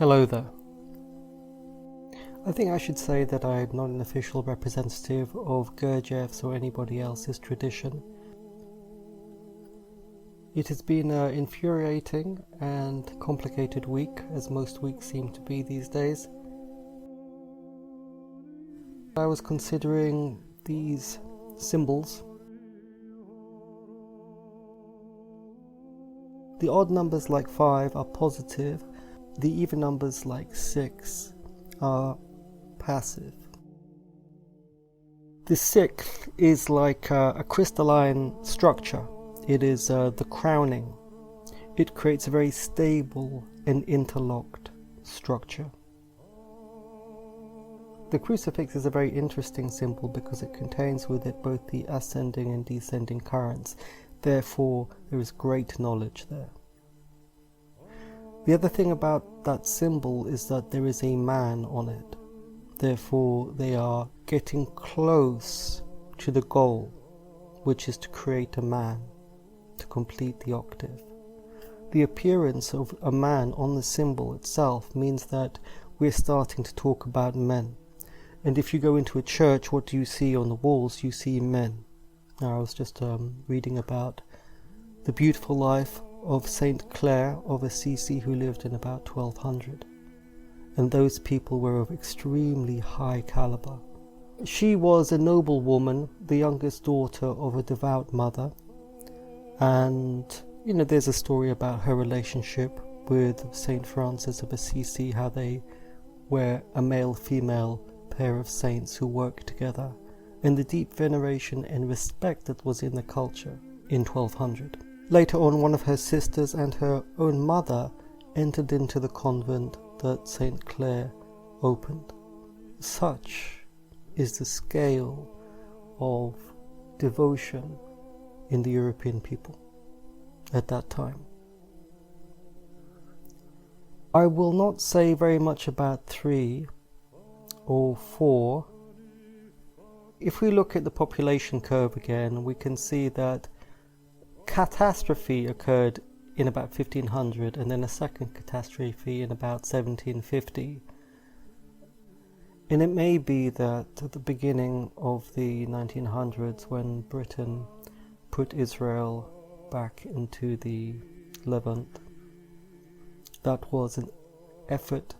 Hello there. I think I should say that I am not an official representative of Gurdjieff's or anybody else's tradition. It has been an infuriating and complicated week, as most weeks seem to be these days. I was considering these symbols. The odd numbers like 5 are positive, the even numbers like 6 are passive. The 6th is like a crystalline structure. It is the crowning. It creates a very stable and interlocked structure. The crucifix is a very interesting symbol because it contains with it both the ascending and descending currents. Therefore, there is great knowledge there. The other thing about that symbol is that there is a man on it. Therefore, they are getting close to the goal, which is to create a man, to complete the octave. The appearance of a man on the symbol itself means that we're starting to talk about men. And if you go into a church, what do you see on the walls? You see men. Now, I was just reading about the beautiful life of Saint Clare of Assisi, who lived in about 1200. And those people were of extremely high caliber. She was a noble woman, the youngest daughter of a devout mother. And, there's a story about her relationship with Saint Francis of Assisi, how they were a male-female pair of saints who worked together, and the deep veneration and respect that was in the culture in 1200. Later on, one of her sisters and her own mother entered into the convent that Saint Clare opened. Such is the scale of devotion in the European people at that time. I will not say very much about 3 or 4. If we look at the population curve again, we can see that catastrophe occurred in about 1500 and then a second catastrophe in about 1750. And it may be that at the beginning of the 1900s, when Britain put Israel back into the Levant, that was an effort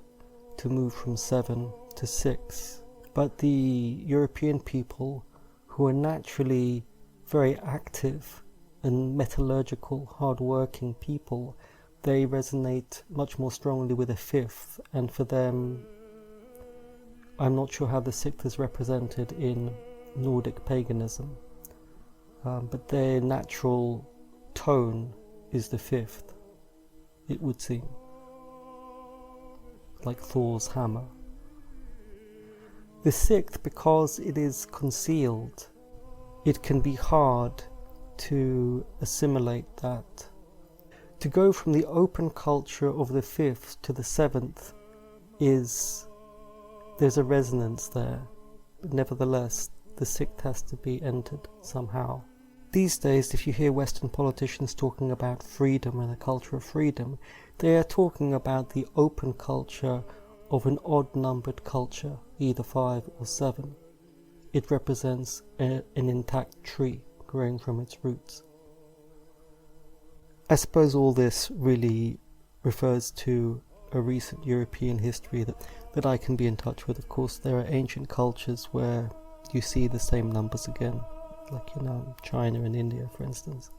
to move from 7 to 6. But the European people, who are naturally very active and metallurgical, hard-working people, they resonate much more strongly with a 5th, and for them, I'm not sure how the 6th is represented in Nordic paganism, but their natural tone is the 5th, it would seem, like Thor's hammer. The 6th, because it is concealed, it can be hard to assimilate that. To go from the open culture of the 5th to the 7th there's a resonance there, but nevertheless the 6th has to be entered somehow. These days, if you hear Western politicians talking about freedom and a culture of freedom, they are talking about the open culture of an odd-numbered culture, either 5 or 7. It represents an intact tree growing from its roots. I suppose all this really refers to a recent European history that I can be in touch with. Of course, there are ancient cultures where you see the same numbers again, like China and India, for instance.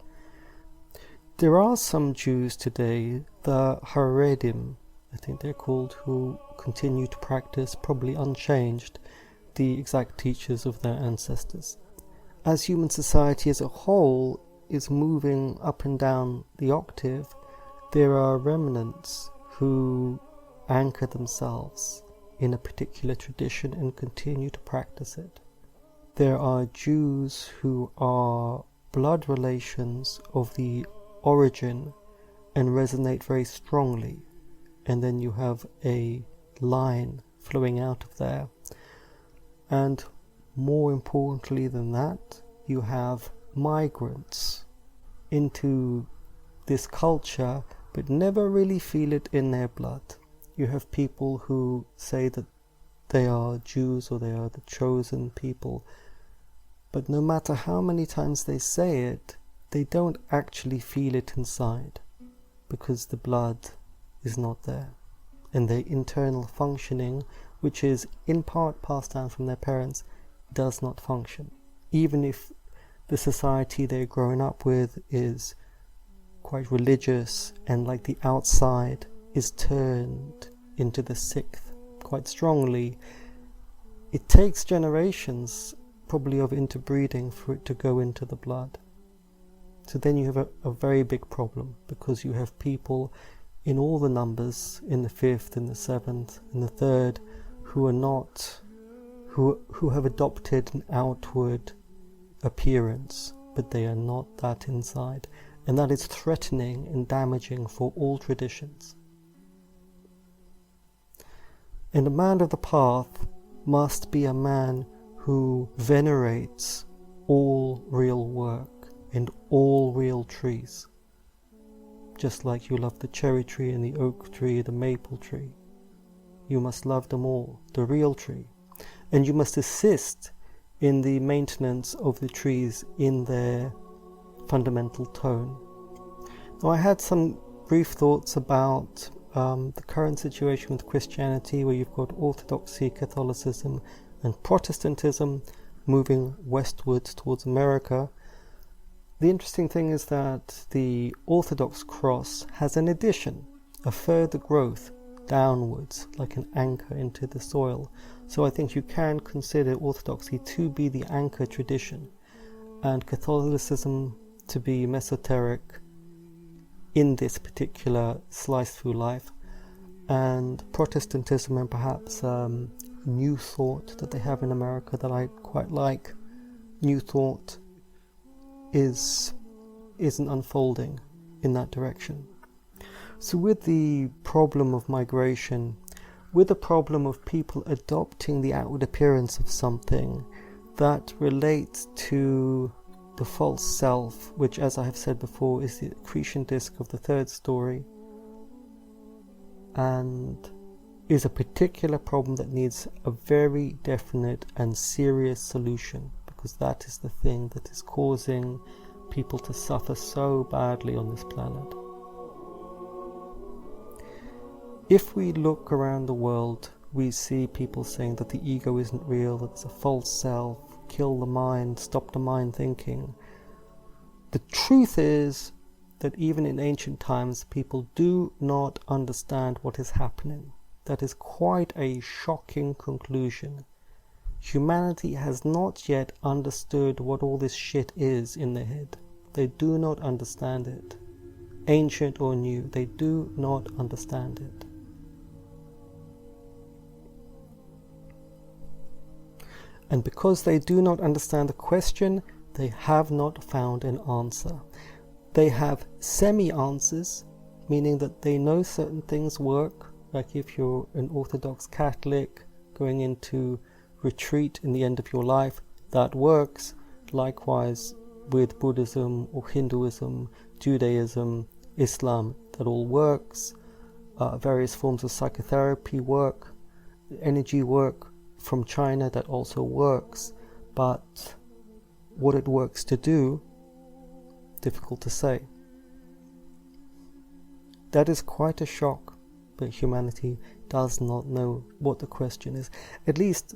There are some Jews today, the Haredim, I think they're called, who continue to practice, probably unchanged, the exact teachings of their ancestors. As human society as a whole is moving up and down the octave, there are remnants who anchor themselves in a particular tradition and continue to practice it. There are Jews who are blood relations of the origin and resonate very strongly, and then you have a line flowing out of there. And more importantly than that, you have migrants into this culture but never really feel it in their blood. You have people who say that they are Jews or they are the chosen people, but no matter how many times they say it, they don't actually feel it inside, because the blood is not there, and their internal functioning, which is in part passed down from their parents, does not function. Even if the society they're growing up with is quite religious, and like the outside is turned into the sixth quite strongly, it takes generations probably of interbreeding for it to go into the blood. So then you have a very big problem, because you have people in all the numbers, in the fifth, in the seventh, in the third, who are not, who have adopted an outward appearance, but they are not that inside, and that is threatening and damaging for all traditions. And a man of the path must be a man who venerates all real work and all real trees, just like you love the cherry tree and the oak tree, the maple tree. You must love them all, the real tree, and you must assist in the maintenance of the trees in their fundamental tone. Now, I had some brief thoughts about the current situation with Christianity, where you've got Orthodoxy, Catholicism, and Protestantism moving westwards towards America. The interesting thing is that the Orthodox cross has an addition, a further growth downwards, like an anchor into the soil. So I think you can consider Orthodoxy to be the anchor tradition, and Catholicism to be mesoteric in this particular slice through life, and Protestantism and perhaps New Thought that they have in America that I quite like. New Thought is an unfolding in that direction. So with the problem of migration, with the problem of people adopting the outward appearance of something that relates to the false self, which, as I have said before, is the accretion disk of the third story, and is a particular problem that needs a very definite and serious solution, because that is the thing that is causing people to suffer so badly on this planet. If we look around the world, we see people saying that the ego isn't real, that it's a false self, kill the mind, stop the mind thinking. The truth is that even in ancient times, people do not understand what is happening. That is quite a shocking conclusion. Humanity has not yet understood what all this shit is in their head. They do not understand it. Ancient or new, they do not understand it. And because they do not understand the question, they have not found an answer. They have semi-answers, meaning that they know certain things work, like if you're an Orthodox Catholic going into retreat in the end of your life, that works. Likewise with Buddhism or Hinduism, Judaism, Islam, that all works. Various forms of psychotherapy work, energy work from China, that also works, but what it works to do, difficult to say. That is quite a shock, that humanity does not know what the question is. At least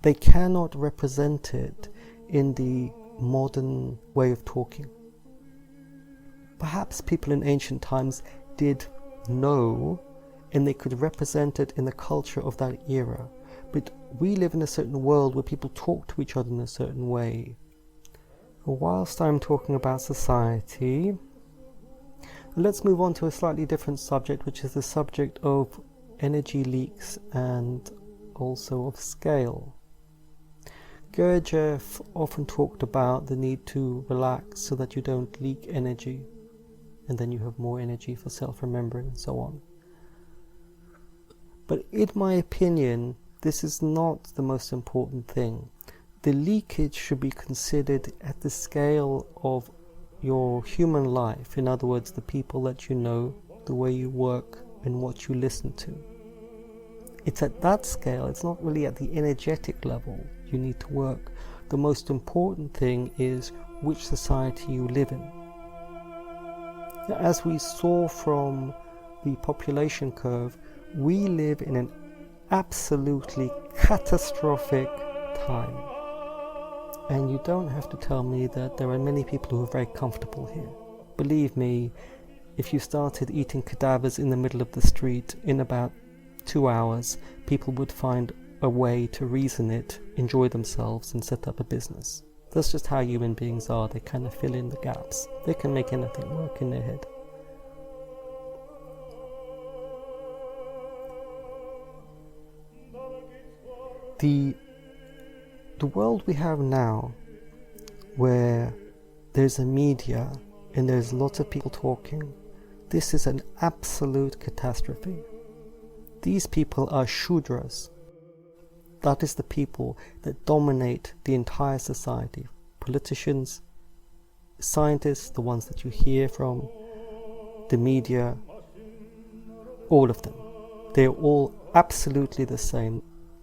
they cannot represent it in the modern way of talking. Perhaps people in ancient times did know, and they could represent it in the culture of that era. But we live in a certain world where people talk to each other in a certain way. Whilst I'm talking about society, let's move on to a slightly different subject, which is the subject of energy leaks and also of scale. Gurdjieff often talked about the need to relax so that you don't leak energy, and then you have more energy for self-remembering and so on. But in my opinion, this is not the most important thing. The leakage should be considered at the scale of your human life. In other words, the people that you know, the way you work, and what you listen to. It's at that scale, it's not really at the energetic level you need to work. The most important thing is which society you live in. As we saw from the population curve, we live in an absolutely catastrophic time. And you don't have to tell me that there are many people who are very comfortable here. Believe me, if you started eating cadavers in the middle of the street in about 2 hours, people would find a way to reason it, enjoy themselves, and set up a business. That's just how human beings are. They kind of fill in the gaps. They can make anything work in their head. The world we have now, where there's a media and there's lots of people talking, this is an absolute catastrophe. These people are Shudras. That is the people that dominate the entire society. Politicians, scientists, the ones that you hear from, the media, all of them. They're all absolutely the same.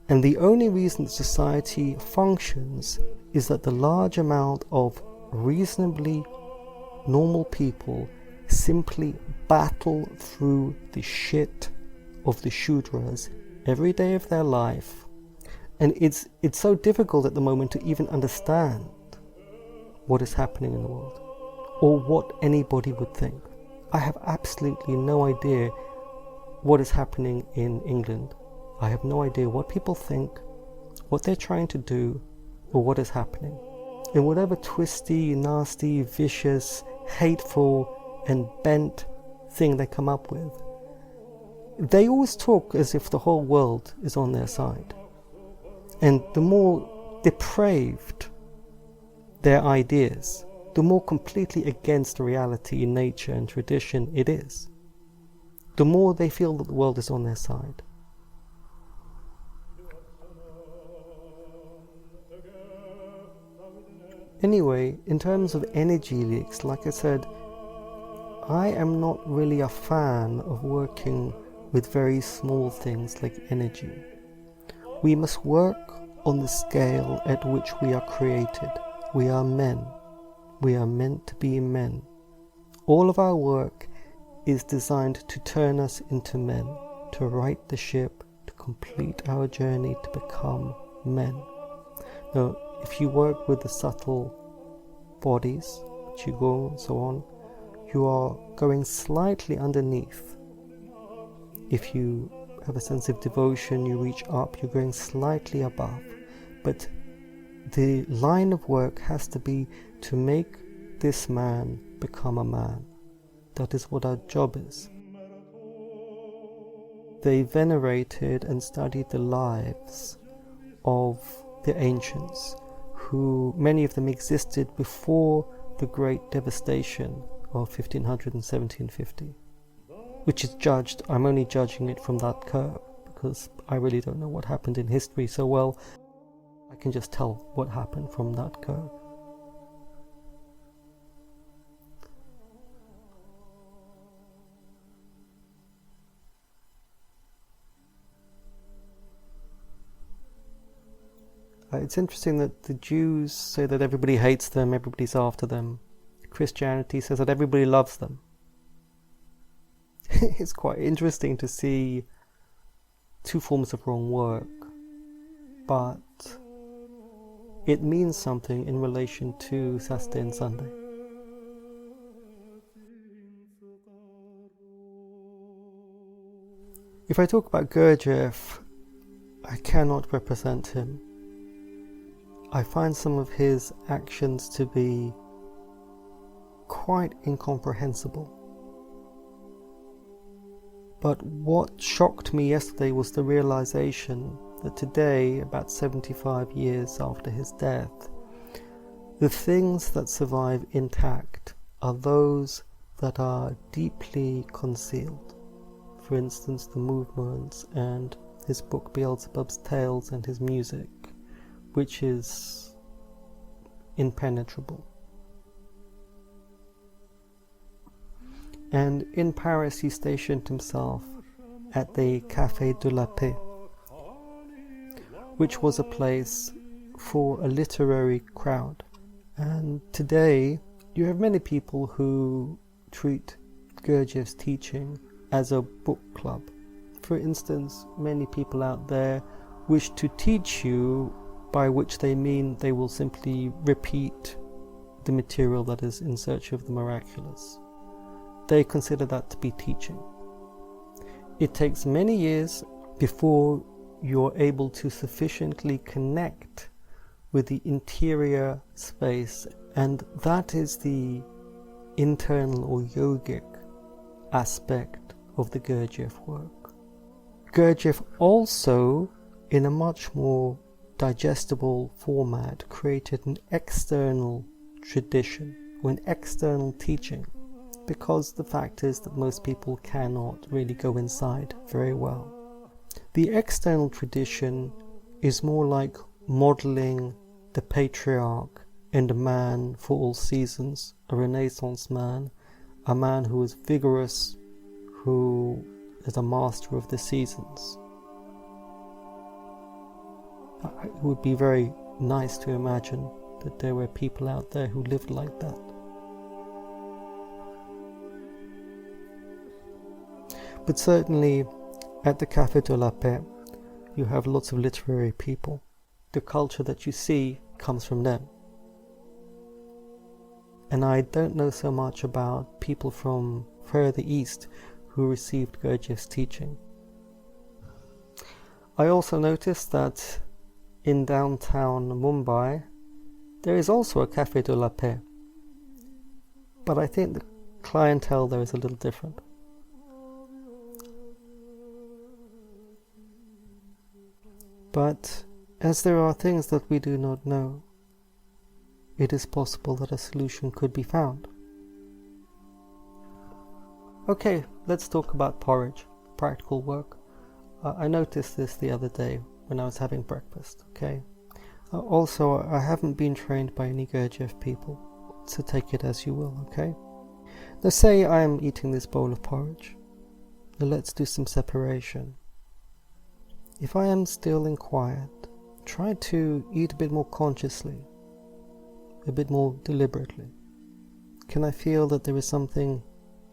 And the only reason society functions is that the large amount of reasonably normal people simply battle through the shit of the Shudras every day of their life. And it's so difficult at the moment to even understand what is happening in the world or what anybody would think. I have absolutely no idea what is happening in England. I have no idea what people think, what they're trying to do, or what is happening. And whatever twisty, nasty, vicious, hateful, and bent thing they come up with, they always talk as if the whole world is on their side. And the more depraved their ideas, the more completely against reality in nature and tradition it is, the more they feel that the world is on their side. Anyway, in terms of energy leaks, like I said, I am not really a fan of working with very small things like energy. We must work on the scale at which we are created. We are men. We are meant to be men. All of our work is designed to turn us into men, to right the ship, to complete our journey to become men. Now, if you work with the subtle bodies, qigong and so on, you are going slightly underneath. If you have a sense of devotion, you reach up, you're going slightly above. But the line of work has to be to make this man become a man. That is what our job is. They venerated and studied the lives of the ancients, who many of them existed before the great devastation of 1500 and 1750, which is judged, I'm only judging it from that curve, because I really don't know what happened in history so well. I can just tell what happened from that curve. It's interesting that the Jews say that everybody hates them, everybody's after them. Christianity says that everybody loves them. It's quite interesting to see two forms of wrong work, but it means something in relation to Saturday and Sunday. If I talk about Gurdjieff, I cannot represent him. I find some of his actions to be quite incomprehensible. But what shocked me yesterday was the realization that today, about 75 years after his death, the things that survive intact are those that are deeply concealed. For instance, the movements and his book Beelzebub's Tales and his music, which is impenetrable. And in Paris he stationed himself at the Café de la Paix, which was a place for a literary crowd. And today you have many people who treat Gurdjieff's teaching as a book club. For instance, many people out there wish to teach you, by which they mean they will simply repeat the material that is In Search of the Miraculous. They consider that to be teaching. It takes many years before you're able to sufficiently connect with the interior space, and that is the internal or yogic aspect of the Gurdjieff work. Gurdjieff also, in a much more digestible format, created an external tradition or an external teaching, because the fact is that most people cannot really go inside very well. The external tradition is more like modeling the patriarch and a man for all seasons, a Renaissance man, a man who is vigorous, who is a master of the seasons. It would be very nice to imagine that there were people out there who lived like that. But certainly at the Café de la Paix you have lots of literary people. The culture that you see comes from them. And I don't know so much about people from further east who received Gurdjieff's teaching. I also noticed that in downtown Mumbai there is also a Café de la Paix, but I think the clientele there is a little different. But as there are things that we do not know, it is possible that a solution could be found. Okay, let's talk about porridge, practical work. I noticed this the other day when I was having breakfast, okay? Also, I haven't been trained by any Gurdjieff people, so take it as you will, okay? Now say I am eating this bowl of porridge. Now let's do some separation. If I am still and quiet, try to eat a bit more consciously, a bit more deliberately. Can I feel that there is something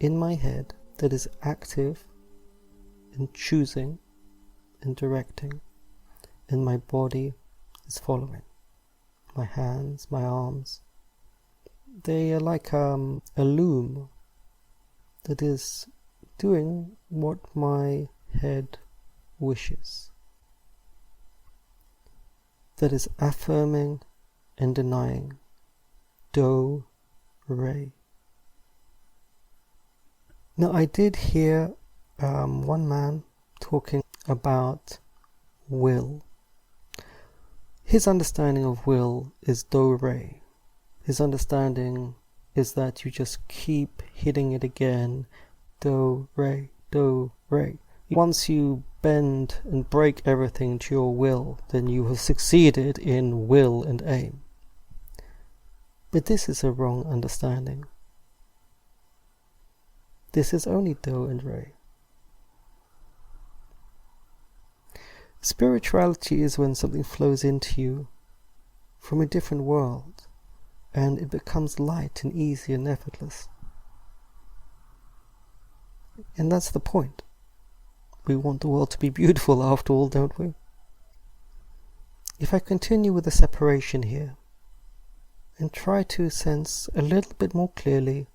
in my head that is active and choosing and directing, and my body is following? My hands, my arms, they are like a loom that is doing what my head wishes, that is affirming and denying. Do, re. Now I did hear one man talking about will. His understanding of will is do, re. His understanding is that you just keep hitting it again, do, re, do, re. Once you bend and break everything to your will, then you have succeeded in will and aim. But this is a wrong understanding. This is only do and re. Spirituality is when something flows into you from a different world, and it becomes light and easy and effortless. And that's the point. We want the world to be beautiful after all, don't we? If I continue with the separation here, and try to sense a little bit more clearly,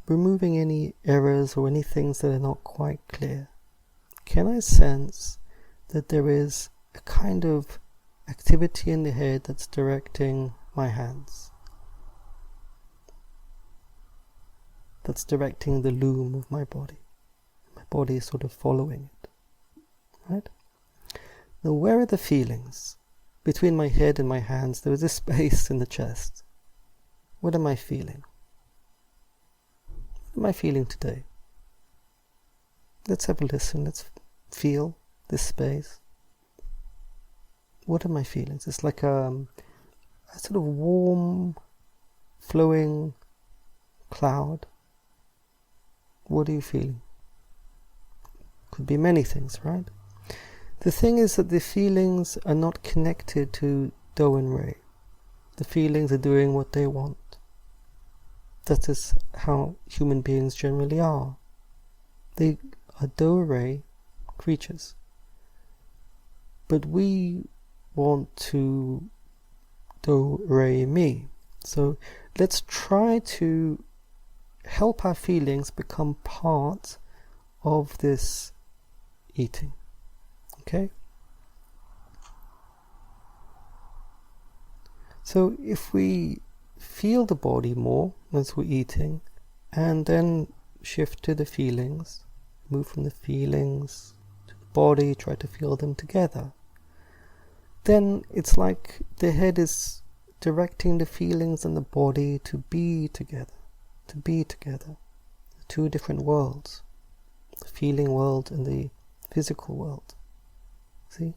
removing any errors or any things that are not quite clear, can I sense that there is a kind of activity in the head that's directing my hands, that's directing the loom of my body? My body is sort of following it, right? Now where are the feelings? Between my head and my hands there is a space in the chest. What am I feeling? What am I feeling today? Let's have a listen. Let's feel this space. What are my feelings? It's like a sort of warm, flowing cloud. What are you feeling? Could be many things, right? The thing is that the feelings are not connected to Do and Re. The feelings are doing what they want. That is how human beings generally are. They are Do Re creatures. But we want to Do Re Mi. So let's try to help our feelings become part of this eating. Okay? So if we feel the body more as we're eating, and then shift to the feelings, move from the feelings to the body, try to feel them together, then it's like the head is directing the feelings and the body to be together, the two different worlds, the feeling world and the physical world. See?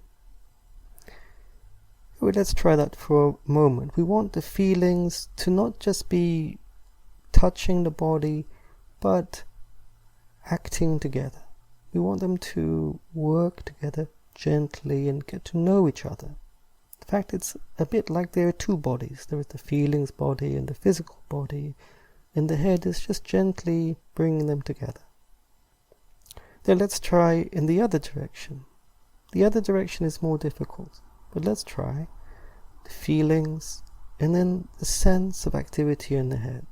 Well, let's try that for a moment. We want the feelings to not just be touching the body, but acting together. We want them to work together gently and get to know each other. In fact, it's a bit like there are two bodies. There is the feelings body and the physical body, and the head is just gently bringing them together. Then let's try in the other direction. The other direction is more difficult, but let's try the feelings and then the sense of activity in the head.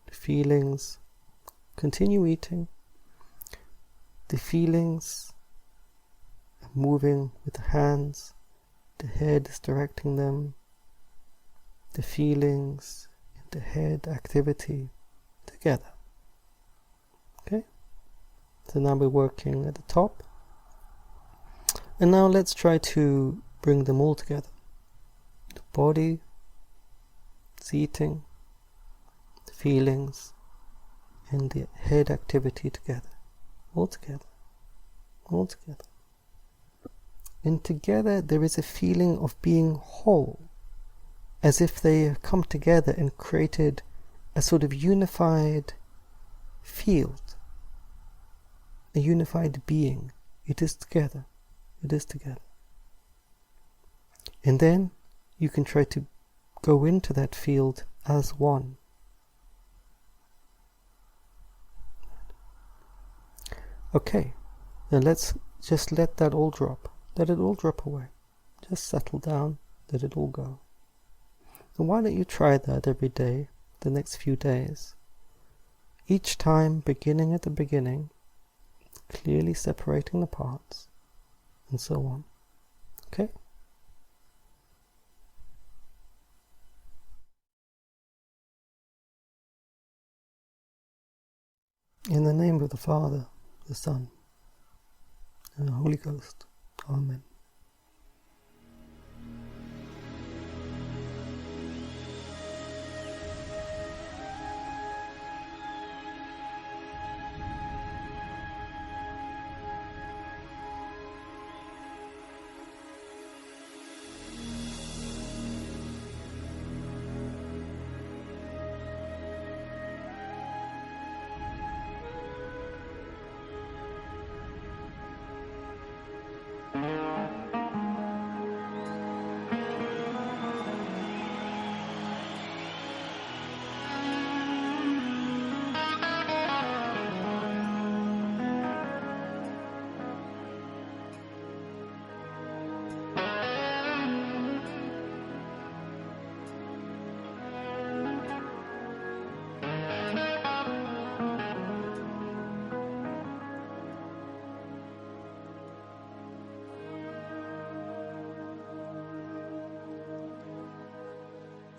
The feelings, continue eating. The feelings are moving with the hands. The head is directing them. The feelings and the head activity together. Okay? So now we're working at the top. And now let's try to bring them all together. The body is eating, the feelings, and the head activity together. All together. All together. And together there is a feeling of being whole, as if they have come together and created a sort of unified field, a unified being. It is together. It is together. And then you can try to go into that field as one. Okay, then let's just let that all drop. Let it all drop away. Just settle down, let it all go. And why don't you try that every day, the next few days? Each time beginning at the beginning, clearly separating the parts, and so on. Okay? In the name of the Father, the Son, and the Holy Ghost. Amen.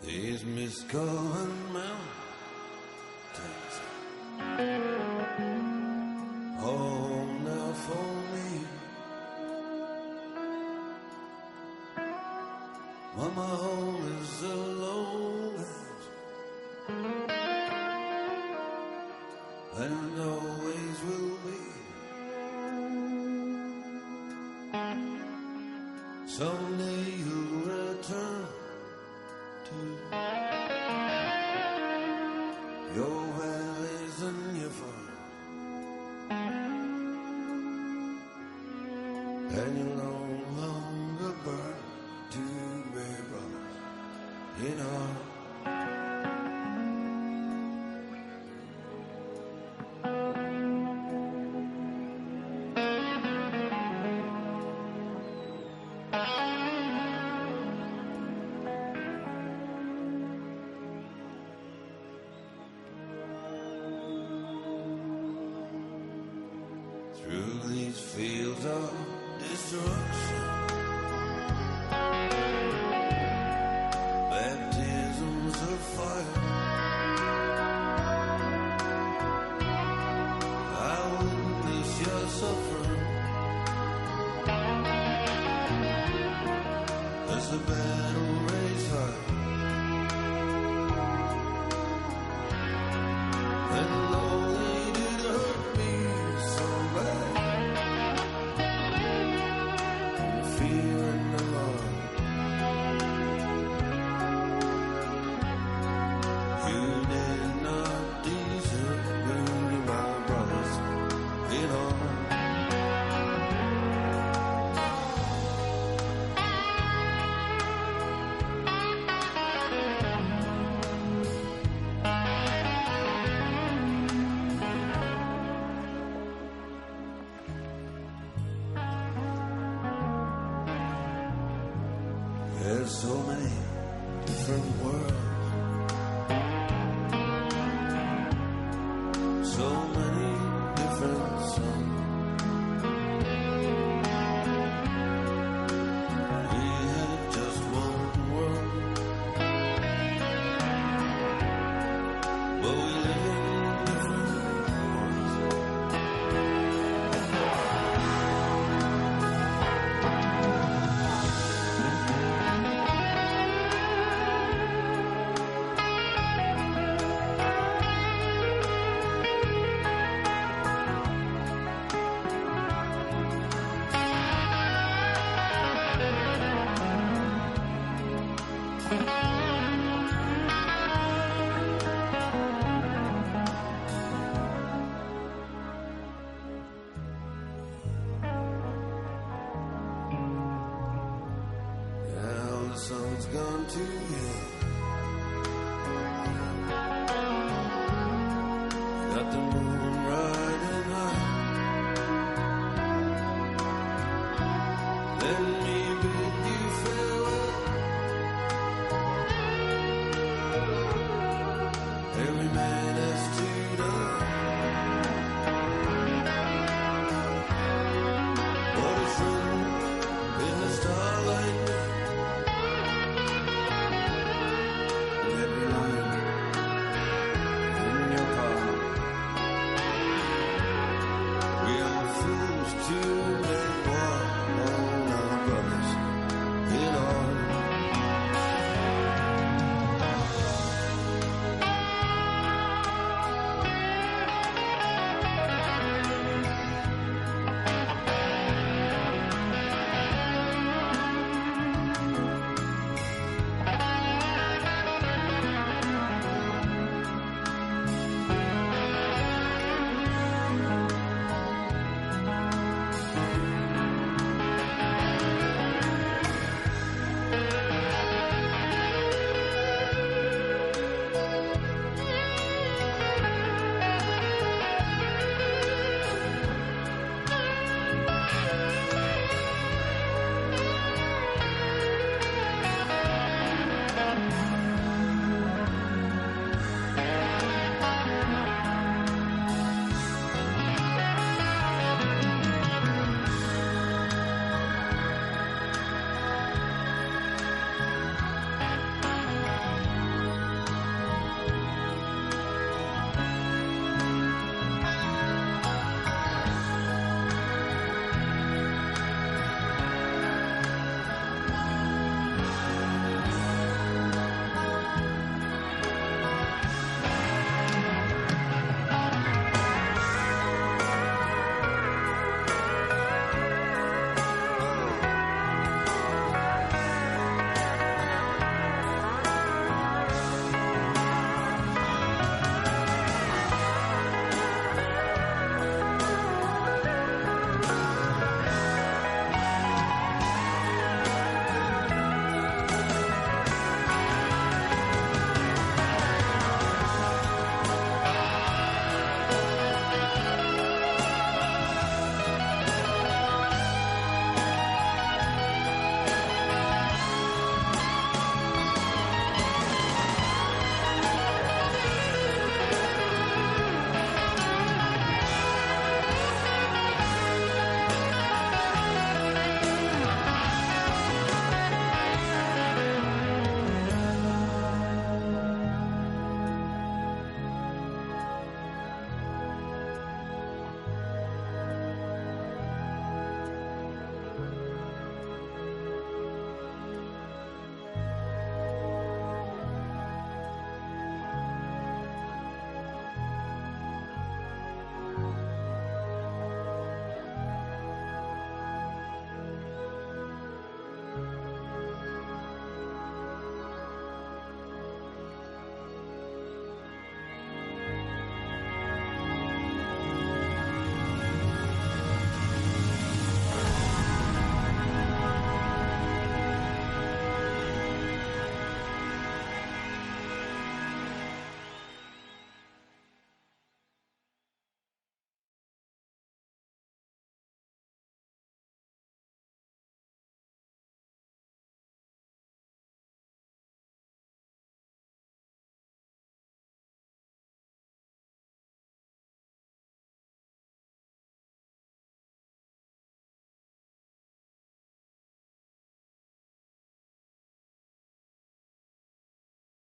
These misgoing mountains, home now for me. Mama, home is the lowlands, and always will be. Someday you'll return to your valleys and your farm. and you no longer burn to be brothers in arms. Through these fields of destruction, baptisms of fire, I witness your suffering as the battle rages high, and though they did hurt me so bad, fear and alarm, you did not desert me, my brothers in arms. There's so many different worlds, so many different suns. We had just one world, but we live in different ones. Now the sun's gone to hell, got the moon